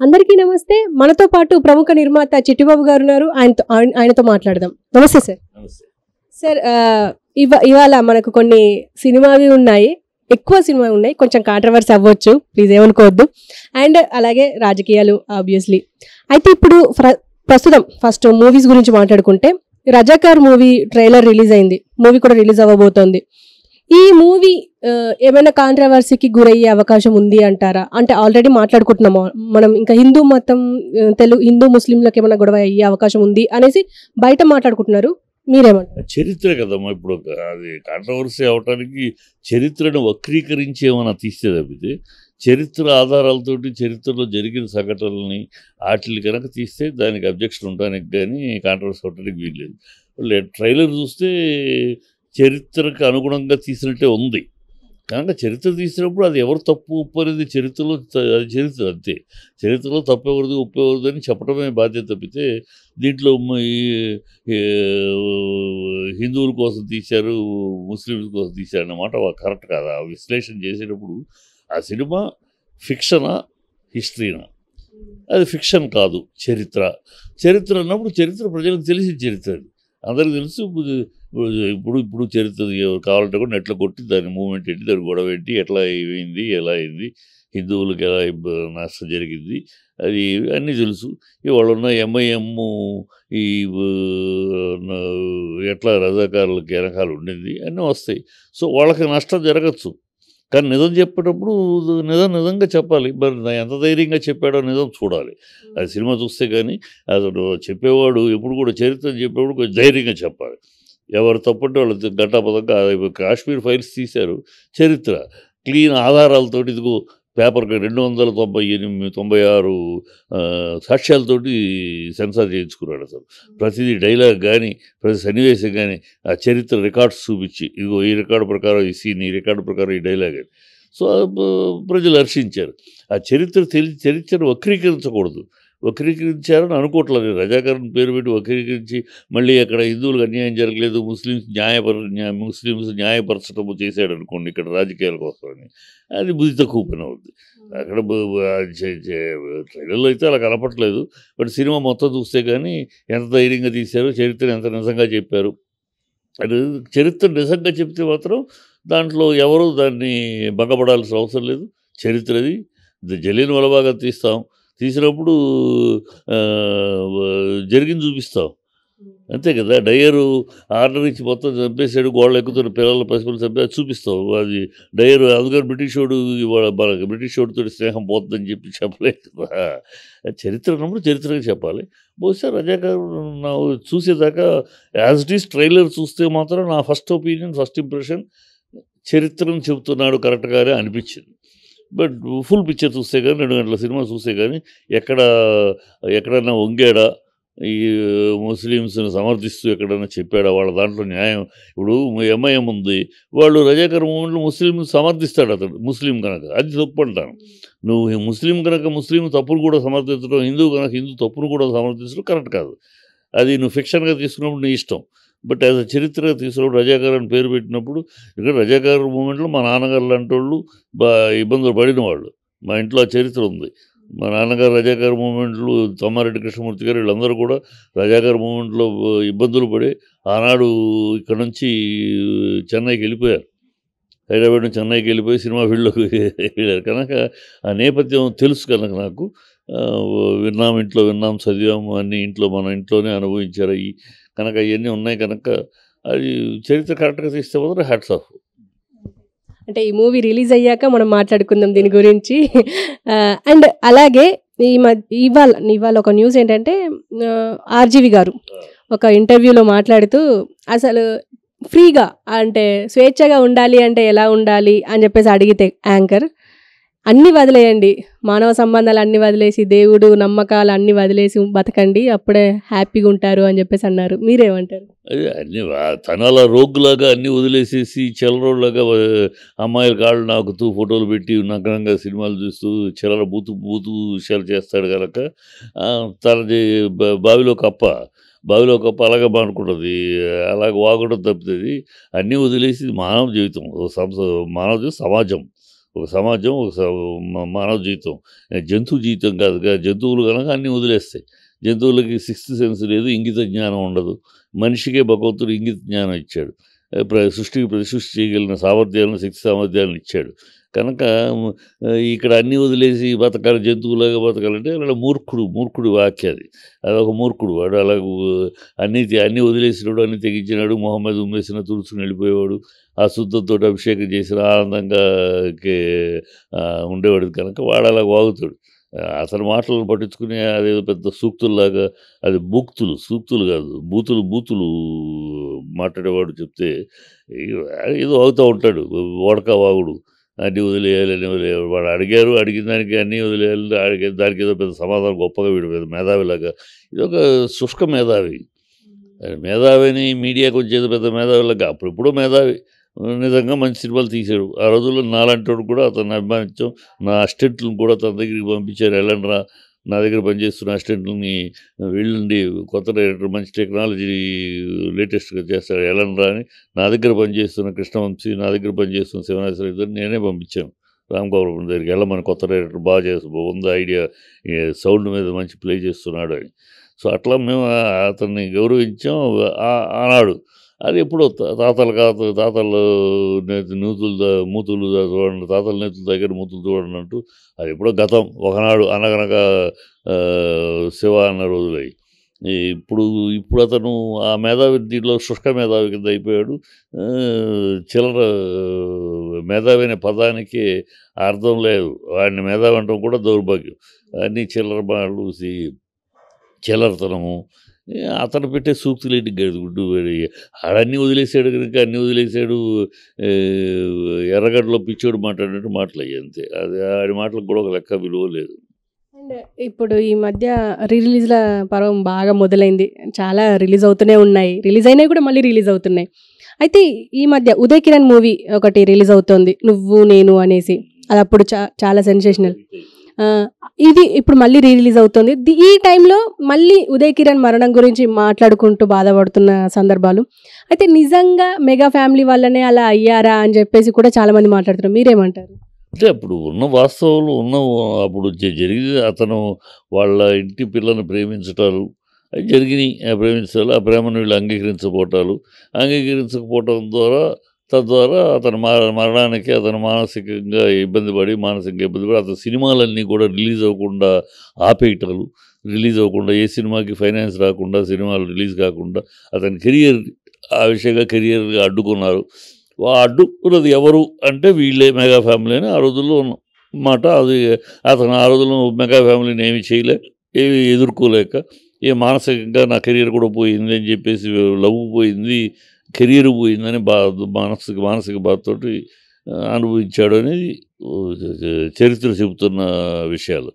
అందరికీ నమస్తే. మనతో పాటు ప్రముఖ నిర్మాత చిట్టిబాబు గారు ఉన్నారు. ఆయనతో మాట్లాడదాం. నమస్తే సార్. నమస్తే. సార్ ఇవాళ మనకు కొన్ని సినిమావి ఉన్నాయి, ఎక్కువ సినిమా ఉన్నాయి, కొంచెం కాంట్రవర్సీ అవ్వచ్చు, ప్లీజ్ ఏమనుకోవద్దు. అండ్ అలాగే రాజకీయాలు ఆబ్వియస్లీ. అయితే ఇప్పుడు ప్రస్తుతం ఫస్ట్ మూవీస్ గురించి మాట్లాడుకుంటే రజాకార్ మూవీ ట్రైలర్ రిలీజ్ అయింది, మూవీ కూడా రిలీజ్ అవ్వబోతోంది. ఈ మూవీ ఏమైనా కాంట్రవర్సీకి గురయ్యే అవకాశం ఉంది అంటారా? అంటే ఆల్రెడీ మాట్లాడుకుంటున్నాము మనం, ఇంకా హిందూ మతం హిందూ ముస్లింలకు ఏమైనా గొడవ అయ్యే అవకాశం ఉంది అనేసి బయట మాట్లాడుకుంటున్నారు, మీరేమంటారు? చరిత్ర కదమ్మా, ఇప్పుడు అది కాంట్రవర్సీ అవటానికి చరిత్రను వక్రీకరించి ఏమైనా తీస్తే తప్పితే చరిత్ర ఆధారాలతోటి చరిత్రలో జరిగిన సంఘటనలని వాటిని కనుక తీస్తే దానికి అబ్జెక్షన్ ఉండడానికి కానీ కాంట్రవర్సీ అవటానికి వీల్లేదు. ట్రైలర్ చూస్తే చరిత్రకు అనుగుణంగా తీసినట్టే ఉంది. కనుక చరిత్ర తీసినప్పుడు అది ఎవరు తప్పు ఉప్పు అనేది చరిత్రలో, అది చరిత్ర అంతే. చరిత్రలో తప్పు ఎవరిది ఉప్పు ఎవరిది అని చెప్పడమే బాధ్యత తప్పితే దీంట్లో హిందువుల కోసం తీశారు, ముస్లింల కోసం తీశారు అన్నమాట కరెక్ట్ కాదు. ఆ విశ్లేషణ చేసేటప్పుడు ఆ సినిమా ఫిక్షనా హిస్టరీనా? అది ఫిక్షన్ కాదు, చరిత్ర. చరిత్ర అన్నప్పుడు చరిత్ర ప్రజలకు తెలిసిన చరిత్ర, అది అందరికి తెలుసు. ఇప్పుడు చరిత్ర కావాలంటే కూడా నెట్లో కొట్టి దాని మూమెంట్ ఏంటి, దాని గొడవ ఏంటి, ఎట్లా అయింది, ఎలా అయింది, హిందువులకు ఎలా నష్టం జరిగింది, అది అన్నీ తెలుసు. ఇవాళ ఉన్న ఎంఐఎం ఈ ఎట్లా రజాకారులకు వెనకాల ఉండింది అన్నీ వస్తాయి. సో వాళ్ళకి నష్టం జరగచ్చు, కానీ నిజం చెప్పేటప్పుడు నిజంగా చెప్పాలి. మరి ఎంత ధైర్యంగా చెప్పాడో నిజం చూడాలి. అది సినిమా చూస్తే కానీ అసలు చెప్పేవాడు ఎప్పుడు కూడా చరిత్ర చెప్పేవాడు కొంచెం ధైర్యంగా చెప్పాలి. ఎవరు తప్పంటే వాళ్ళు ఘటాపథంగా కాశ్మీర్ ఫైల్స్ తీశారు, చరిత్ర క్లీన్ ఆధారాలతోటి, ఇదిగో పేపర్ 296 సాక్ష్యాలతోటి సెన్సార్ చేయించుకున్నాడు. అసలు ప్రతిదీ డైలాగ్ కానీ ప్రతి సన్నివేశం కానీ ఆ చరిత్ర రికార్డ్స్ చూపించి, ఇదిగో ఈ రికార్డు ప్రకారం ఈ సీన్, ఈ రికార్డు ప్రకారం ఈ డైలాగ్ అని. సో ప్రజలు హర్షించారు. ఆ చరిత్రను వక్రీకరించకూడదు, వక్రీకరించారని అనుకోవట్లేదు. రజాకారుని పేరు పెట్టి వక్రీకరించి మళ్ళీ అక్కడ హిందువులకు అన్యాయం జరగలేదు, ముస్లిమ్స్ న్యాయపరచడం చేశాడు అనుకోండి ఇక్కడ రాజకీయాల కోసమని, అది బుద్ధి తక్కువ పని అవుద్ది. అక్కడ ట్రైలర్లో అయితే అలా కనపట్లేదు. బట్ సినిమా మొత్తం చూస్తే కానీ ఎంత ధైర్యంగా తీశారు, చరిత్ర ఎంత నిజంగా చెప్పారు. అది చరిత్ర నిజంగా చెప్తే మాత్రం దాంట్లో ఎవరు దాన్ని భంగపడాల్సిన అవసరం లేదు. చరిత్రది జలియన్ వాలాబాగ్ తీసినప్పుడు జరిగింది చూపిస్తాం, అంతే కదా. డయరు ఆర్డర్ ఇచ్చి మొత్తం చంపేసాడు, గోడలు ఎక్కుతున్న పిల్లల పసిపిల్లలు చంపే చూపిస్తాం. అది డయరు అందుకని బ్రిటిష్ వాడితో స్నేహం పోతుందని చెప్పలేదు కదా. చరిత్ర అన్నప్పుడు చరిత్రగా చెప్పాలి. బహుశా రజాకారు నా చూసేదాకా యాజ్ ఇట్ ఈస్ ట్రైలర్ చూస్తే మాత్రం నా ఫస్ట్ ఒపీనియన్, ఫస్ట్ ఇంప్రెషన్ చరిత్రను చెబుతున్నాడు కరెక్ట్గానే అనిపించింది. బట్ ఫుల్ పిక్చర్ చూస్తే కానీ 2 గంటల సినిమా చూస్తే కానీ ఎక్కడన్నా వంగాడా, ఈ ముస్లిమ్స్ని సమర్థిస్తూ ఎక్కడన్నా చెప్పాడా, వాళ్ళ దాంట్లో న్యాయం. ఇప్పుడు ఎంఐఎం ఉంది, వాళ్ళు రజాకార్ మూమెంట్లో ముస్లింని సమర్థిస్తాడు అతడు, ముస్లిం కనుక అది తప్పు అంటాను. నువ్వు ముస్లిం కనుక ముస్లిం తప్పును కూడా సమర్థించడం, హిందూ కనుక హిందూ తప్పును కూడా సమర్థించడం కరెక్ట్ కాదు. అది నువ్వు ఫిక్షన్గా తీసుకున్నప్పుడు నీ ఇష్టం. బట్ యాజ్ అ చరిత్రగా తీసుకున్నప్పుడు రజాకార్ అని పేరు పెట్టినప్పుడు, ఇక్కడ రజాకార్ మూమెంట్లో మా నాన్నగారు లాంటి వాళ్ళు ఇబ్బందులు పడిన వాళ్ళు, మా ఇంట్లో ఆ చరిత్ర ఉంది. మా నాన్నగారు రజాకార్ మూమెంట్లు, తమ్మారెడ్డి కృష్ణమూర్తి గారు వీళ్ళందరూ కూడా రజాకార్ మూమెంట్లో ఇబ్బందులు పడి ఆనాడు ఇక్కడ నుంచి చెన్నైకి వెళ్ళిపోయారు, హైదరాబాద్ నుంచి చెన్నైకి వెళ్ళిపోయి సినిమా ఫీల్డ్లోకి వెళ్ళారు. కనుక ఆ నేపథ్యం తెలుసు కనుక నాకు విన్నాం, చదివాము, అన్నీ మన ఇంట్లోనే అనుభవించారు అవి కనుక, అవన్నీ ఉన్నాయి కనుక అది చరిత్ర కరెక్ట్గా తీస్తే మాత్రం హ్యాట్స్ ఆఫ్. అంటే ఈ మూవీ రిలీజ్ అయ్యాక మనం మాట్లాడుకుందాం దీని గురించి. అండ్ అలాగే ఇవాళ ఒక న్యూస్ ఏంటంటే, ఆర్జీవి గారు ఒక ఇంటర్వ్యూలో మాట్లాడుతూ అసలు ఫ్రీగా అంటే స్వేచ్ఛగా ఉండాలి అంటే ఎలా ఉండాలి అని చెప్పేసి అడిగితే యాంకర్, అన్నీ వదిలేయండి, మానవ సంబంధాలు అన్నీ వదిలేసి దేవుడు నమ్మకాలు అన్నీ వదిలేసి బతకండి, అప్పుడే హ్యాపీగా ఉంటారు అని చెప్పేసి అన్నారు. మీరేమంటారు? అదే అన్నీ తనాల రోగులాగా అన్నీ వదిలేసేసి చెలరోడ్లాగా అమ్మాయిల కాళ్ళు నాకుతూ ఫోటోలు పెట్టి నగ్నంగా సినిమాలు చూస్తూ చెలర బూతు విషయాలు చేస్తాడు కనుక తనది బావిలో కప్ప అలాగే అనుకుంటుంది, అలాగ వాగడం తప్పుతుంది. అన్నీ వదిలేసి మానవ జీవితం, సమాజం ఒక సమాజం, మానవ జీవితం, జంతు జీవితం కాదు. జంతువులు కనుక అన్నీ వదిలేస్తాయి. జంతువులకి సిక్స్త్ సెన్స్ లేదు, ఇంగిత జ్ఞానం ఉండదు. మనిషికే భగవంతుడు ఇంగిత జ్ఞానం ఇచ్చాడు. సృష్టికి ప్రతిసృష్టి చేయగలిగిన సామర్థ్యాలను, శక్తి సామర్థ్యాలను ఇచ్చాడు. కనుక ఇక్కడ అన్నీ వదిలేసి బతకాలి, జంతువులాగా బతకాలంటే అలా మూర్ఖుడు వాక్య అది. అదొక మూర్ఖుడు. వాడు అలా అన్నీ వదిలేసినాడు, అన్నీ తెగించినాడు, మొహం మీద ఉమ్మేసిన తుడుచుకుని వెళ్ళిపోయేవాడు. ఆ శుద్ధంతో అభిషేకం చేసిన ఆనందంగా ఉండేవాడు. కనుక వాడు అలా వాగుతాడు. అతని మాటలను పట్టించుకుని అదేదో పెద్ద సూక్తుల్లాగా, అది సూక్తులు కాదు, బూతులు మాట్లాడేవాడు చెప్తే ఏదో వాగుతూ ఉంటాడు. ఓడకా వాగుడు. అన్నీ వదిలేయాలని వాడు అడిగిన దానికి అన్నీ వదిలేయాలి, దానికి ఏదో పెద్ద సమాధానం గొప్పగా వీడు పెద్ద మేధావిలాగా. ఇది ఒక శుష్క మేధావి. మేధావిని మీడియాకి వచ్చేది పెద్ద మేధావిలాగా. అప్పుడెప్పుడో మేధావి, నిజంగా మంచి సినిమాలు తీశాడు. ఆ రోజుల్లో నాలాంటి కూడా అతన్ని అభిమానించాం. నా అసిస్టెంట్లను కూడా తన దగ్గరికి పంపించారు. వెళ్ళండిరా, నా దగ్గర పనిచేస్తున్న అసిస్టెంట్లని వెళ్ళండి, కొత్త డైరెక్టర్ మంచి టెక్నాలజీ లేటెస్ట్గా చేస్తాడు, వెళ్ళండిరా అని నా దగ్గర పనిచేస్తున్న కృష్ణవంశీ, నా దగ్గర పనిచేస్తున్న శివనాశ్వర ఇద్దరు నేనే పంపించాను రామ్ గోపాల్ దగ్గరికి. వెళ్ళమని, కొత్త డైరెక్టర్ బాగా ఉంది, ఐడియా, సౌండ్ మీద మంచి ప్లే చేస్తున్నాడు అని. సో అట్లా మేము అతన్ని గౌరవించాం ఆనాడు. అది ఎప్పుడో తాతలు మూతులు చూడండి, తాతల నేతుల దగ్గర మూతులు చూడండి అంటూ అది ఎప్పుడో గతం. ఒకనాడు అనగనగా శివ అన్న రోజులై. ఇప్పుడు అతను ఆ మేధావి దీంట్లో శుష్క మేధావి కింద అయిపోయాడు. చిల్లర మేధావి అనే పదానికి అర్థం లేదు. వాడిని మేధావి అంటాం కూడా దౌర్భాగ్యం. అన్నీ చిల్లర బాళ్ళు, చిల్లరతనము. అతను పెట్టే సూక్తులు ఏంటి గడుగుడ్డు, ఆడన్నీ వదిలేసాడు కనుక అన్నీ వదిలేసాడు. ఎర్రగడ్డలో పిచ్చోడు మాట్లాడినట్టు మాటలయ్యి అంతే. అది ఆడి మాటలకు కూడా ఒక లెక్క విలువ లేదు. అండ్ ఇప్పుడు ఈ మధ్య రిలీజ్ల పర్వం బాగా మొదలైంది. చాలా రిలీజ్ అవుతూనే ఉన్నాయి, రిలీజ్ అయినాయి కూడా మళ్ళీ రిలీజ్ అవుతున్నాయి. అయితే ఈ మధ్య ఉదయ్ కిరణ్ మూవీ ఒకటి రిలీజ్ అవుతోంది, నువ్వు నేను అనేసి. అది అప్పుడు చాలా సెన్సేషనల్. ఇది ఇప్పుడు మళ్ళీ రిలీజ్ అవుతుంది. ఈ టైంలో మళ్ళీ ఉదయ్ కిరణ్ మరణం గురించి మాట్లాడుకుంటూ బాధపడుతున్న సందర్భాలు. అయితే నిజంగా మెగా ఫ్యామిలీ వల్లనే అలా అయ్యారా అని చెప్పేసి కూడా చాలామంది మాట్లాడుతున్నారు. మీరేమంటారు? అంటే అప్పుడు ఉన్న వాస్తవాలు అప్పుడు జరిగింది. అతను వాళ్ళ ఇంటి పిల్లని ప్రేమించటాలు అవి జరిగినాయి. ప్రేమించాలి, ఆ ప్రేమను వీళ్ళు అంగీకరించకపోవటం తద్వారా అతని మరణానికి అతను మానసికంగా ఇబ్బంది పడి అతని సినిమాలన్నీ కూడా రిలీజ్ అవ్వకుండా ఆపేయటాలు, రిలీజ్ అవ్వకుండా, ఏ సినిమాకి ఫైనాన్స్ రాకుండా, సినిమాలు రిలీజ్ కాకుండా అతని కెరియర్, ఆ విషయంగా కెరియర్గా అడ్డుకున్నారు. అడ్డుకున్నది ఎవరు అంటే వీళ్ళే, మెగా ఫ్యామిలీ అని ఆ రోజుల్లో మాట. అది అతను ఆ రోజుల్లో మెగా ఫ్యామిలీని ఏమి చేయలేక, ఏమి ఎదుర్కోలేక, మానసికంగా నా కెరియర్ కూడా పోయింది అని చెప్పేసి, లవ్ పోయింది, కెరీర్ పోయిందని మానసిక బాధతోటి అనుభవించాడు అనేది చరిత్ర చెబుతున్న విషయాలు.